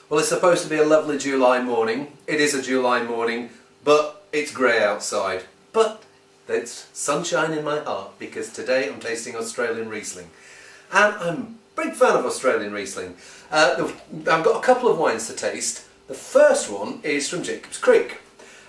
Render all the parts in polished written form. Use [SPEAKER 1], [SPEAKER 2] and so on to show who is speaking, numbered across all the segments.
[SPEAKER 1] Well, it's supposed to be a lovely July morning. It is a July morning, but it's grey outside. But there's sunshine in my heart because today I'm tasting Australian Riesling. And I'm a big fan of Australian Riesling. I've got a couple of wines to taste. The first one is from Jacob's Creek.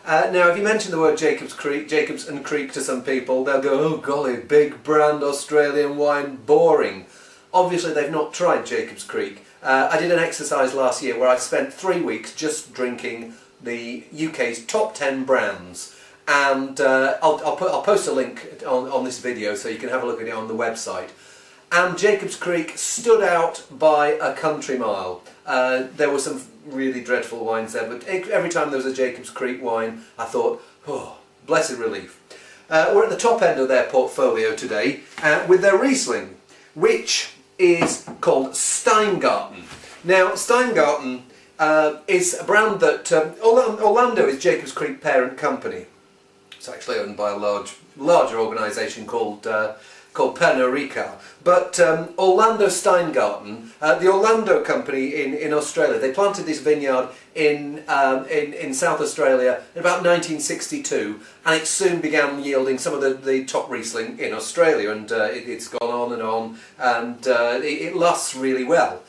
[SPEAKER 1] Now, if you mention the word Jacob's and Creek to some people, they'll go, oh golly, big brand Australian wine, boring. Obviously, they've not tried Jacob's Creek. I did an exercise last year where I spent 3 weeks just drinking the UK's top 10 brands. And I'll post a link on this video so you can have a look at it on the website. And Jacob's Creek stood out by a country mile. There were some really dreadful wines there, but every time there was a Jacob's Creek wine, I thought, oh, blessed relief. We're at the top end of their portfolio today with their Riesling, which is called Steingarten. Now, Steingarten is a brand that Orlando is Jacob's Creek parent company. It's actually owned by a larger organisation called Pernod Ricard. But Orlando Steingarten, the Orlando company in Australia, they planted this vineyard in South Australia in about 1962, and it soon began yielding some of the top Riesling in Australia, and it's gone on, and it lasts really well.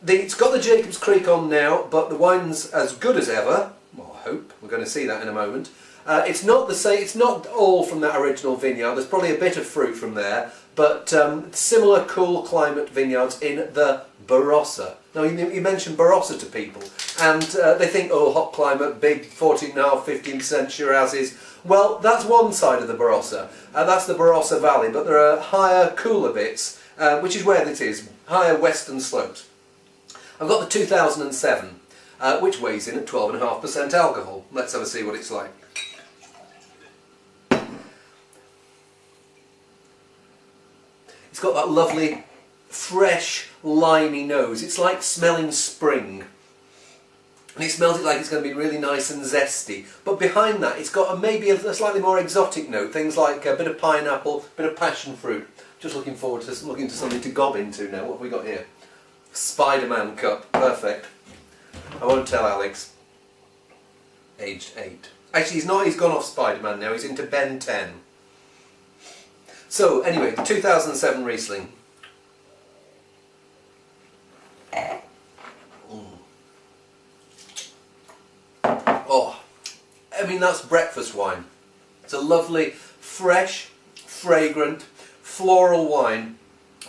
[SPEAKER 1] It's got the Jacob's Creek on now, but the wine's as good as ever. Well, I hope. We're going to see that in a moment. It's not the same. It's not all from that original vineyard. There's probably a bit of fruit from there, but similar cool climate vineyards in the Barossa. Now you mention Barossa to people, and they think, oh, hot climate, big 14.5%, 15% Shirazes. Well, that's one side of the Barossa. That's the Barossa Valley, but there are higher, cooler bits, which is where this is, higher western slopes. I've got the 2007, which weighs in at 12.5% alcohol. Let's have a see what it's like. It's got that lovely, fresh, limey nose. It's like smelling spring. And it smells like it's going to be really nice and zesty. But behind that, it's got maybe a slightly more exotic note. Things like a bit of pineapple, a bit of passion fruit. Just looking forward to something to gob into now. What have we got here? Spider-Man cup. Perfect. I won't tell Alex. Aged 8. Actually, he's not. He's gone off Spider-Man now. He's into Ben 10. So, anyway, the 2007 Riesling. Oh, I mean, that's breakfast wine. It's a lovely, fresh, fragrant, floral wine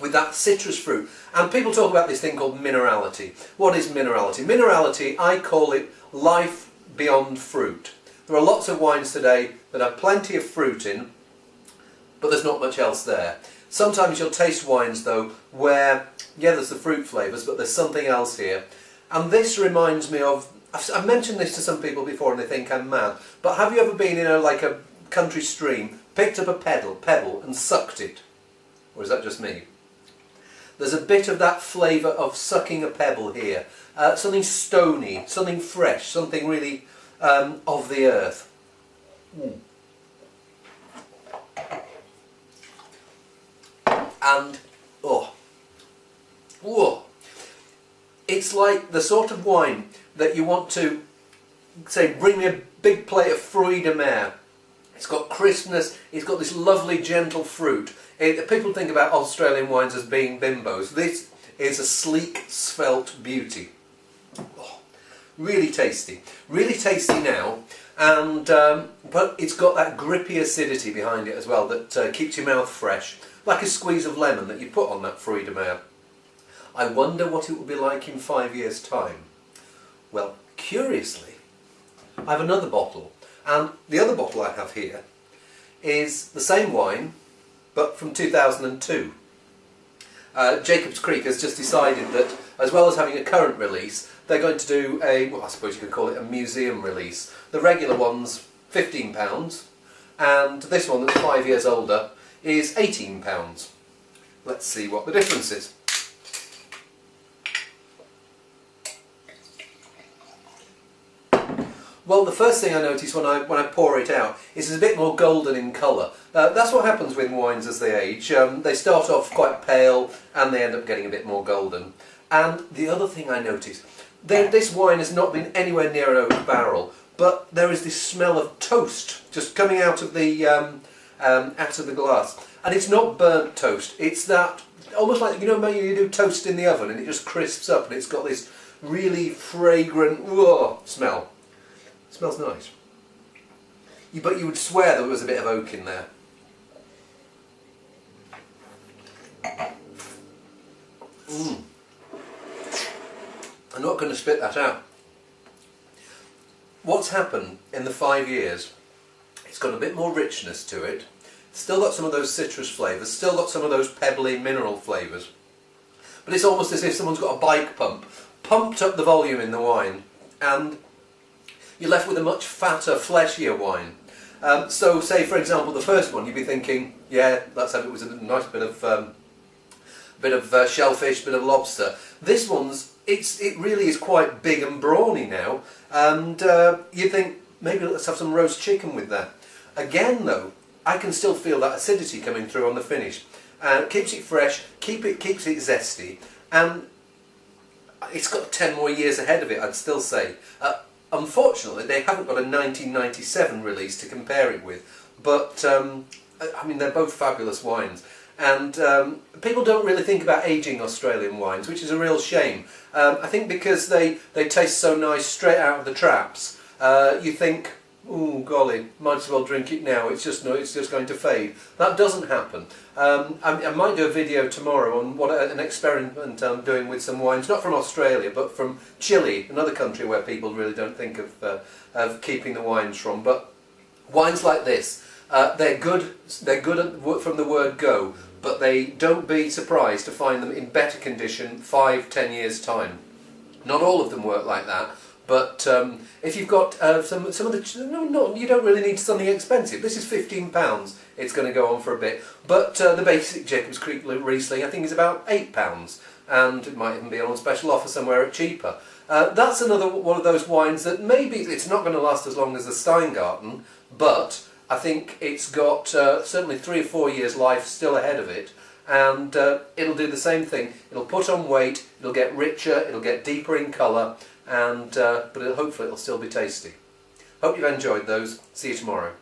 [SPEAKER 1] with that citrus fruit. And people talk about this thing called minerality. What is minerality? Minerality, I call it life beyond fruit. There are lots of wines today that have plenty of fruit in, but there's not much else there. Sometimes you'll taste wines though where, yeah, there's the fruit flavours, but there's something else here. And this reminds me of, I've mentioned this to some people before and they think I'm mad, but have you ever been in a country stream, picked up a pebble and sucked it? Or is that just me? There's a bit of that flavour of sucking a pebble here. Something stony, something fresh, something really of the earth. And, it's like the sort of wine that you want to, say, bring me a big plate of fruit de mer. It's got crispness, it's got this lovely gentle fruit. People think about Australian wines as being bimbos. This is a sleek, svelte beauty. Oh, really tasty now, and but it's got that grippy acidity behind it as well that keeps your mouth fresh. Like a squeeze of lemon that you put on that Fruit de Mer. I wonder what it will be like in 5 years' time. Well, curiously, I have another bottle, and the other bottle I have here is the same wine, but from 2002. Jacob's Creek has just decided that, as well as having a current release, they're going to do I suppose you could call it a museum release. The regular one's £15, and this one that's 5 years older is £18. Let's see what the difference is. Well, the first thing I notice when I pour it out is it's a bit more golden in colour. That's what happens with wines as they age. They start off quite pale and they end up getting a bit more golden. And the other thing I notice, This wine has not been anywhere near an oak barrel, but there is this smell of toast just coming out of the glass, and it's not burnt toast. It's that almost like, you know, when you do toast in the oven and it just crisps up and it's got this really fragrant smell. It smells nice. But you would swear there was a bit of oak in there. I'm not going to spit that out. What's happened in the 5 years, it's got a bit more richness to it, still got some of those citrus flavours, still got some of those pebbly mineral flavours, but it's almost as if someone's got a bike pump, pumped up the volume in the wine, and you're left with a much fatter, fleshier wine. So say for example the first one, you'd be thinking, yeah, let's have it with a nice bit of shellfish, bit of lobster. This one's, it really is quite big and brawny now, and you think maybe let's have some roast chicken with that. Again though, I can still feel that acidity coming through on the finish. Keeps it fresh, keeps it zesty, and it's got 10 more years ahead of it, I'd still say. Unfortunately, they haven't got a 1997 release to compare it with, but I mean, they're both fabulous wines. And people don't really think about aging Australian wines, which is a real shame. I think because they taste so nice straight out of the traps, you think, oh golly, might as well drink it now, it's just going to fade. That doesn't happen. I might do a video tomorrow on what an experiment I'm doing with some wines, not from Australia, but from Chile, another country where people really don't think of keeping the wines from. But wines like this, they're good from the word go, but don't be surprised to find them in better condition 5-10 years time. Not all of them work like that, but if you've got some of the, you don't really need something expensive. This is £15. It's going to go on for a bit, but the basic Jacob's Creek Riesling I think is about £8, and it might even be on special offer somewhere at cheaper. That's another one of those wines that maybe it's not going to last as long as the Steingarten, but I think it's got certainly 3 or 4 years life still ahead of it, and it'll do the same thing. It'll put on weight, it'll get richer, it'll get deeper in colour, and but hopefully it'll still be tasty. Hope you've enjoyed those. See you tomorrow.